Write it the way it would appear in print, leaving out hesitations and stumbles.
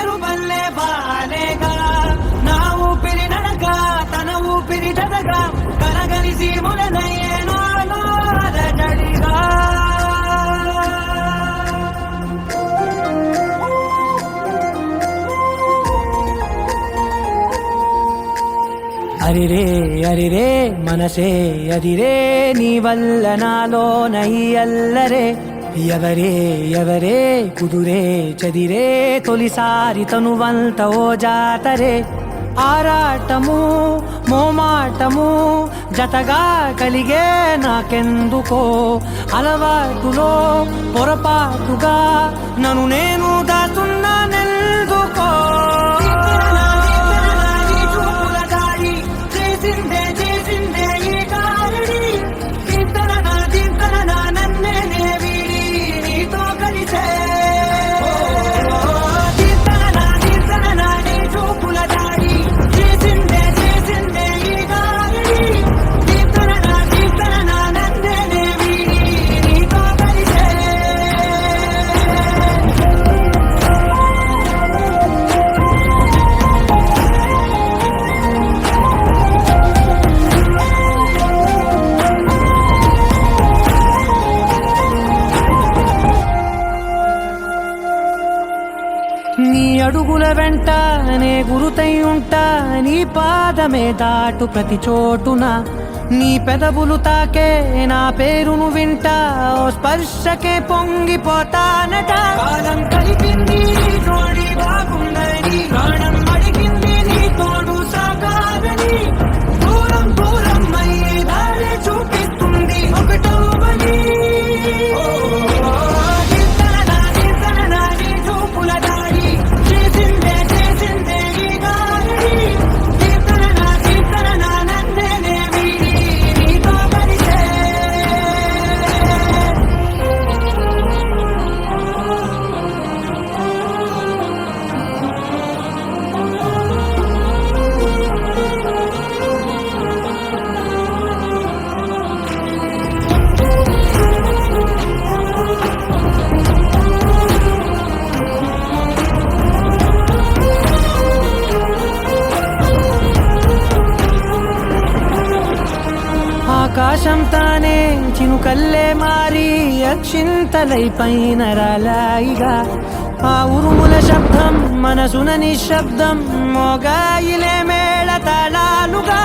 మెరుపల్లే బాలేగా నా ఊపిరి నడక తన ఊపిరి జతగా కలగలిసి ములనయ్యే నాలో అలజడిగా అరిరే అరిరే మనసే అదిరే నీ వల్ల నాలో నై అల్లరే ఎవరే ఎవరే కుదురే చదిరే తొలిసారి తనువంత ఓ జాతరే ఆరాటము మోమాటము జతగా కలిగే నాకెందుకో అలవాటులో పొరపాటుగా నన్ను నేను దాచున్నానెందుకో నీ అడుగుల వెంట నే గురుతై ఉంటా నీ పాదమే దాటు ప్రతి చోటున నీ పెదవులు తాకే నా పేరును వింటా ఓ స్పర్శకే పొంగిపోతానట కాలం కలిపింది జోడి బాగుందని ప్రాణం అడిగింది నీ తోడు సాగాలని దూరం దూరం అయ్యే దారి చూపిస్తుంది ఒకటవని ఆకాశం తానే చినుకల్లే మారి అక్షింతలై పైన రాలాయిగా ఆ ఉరుముల శబ్దం మనసున నిశ్శబ్దం మోగాయిలే మేళ తాళాలుగా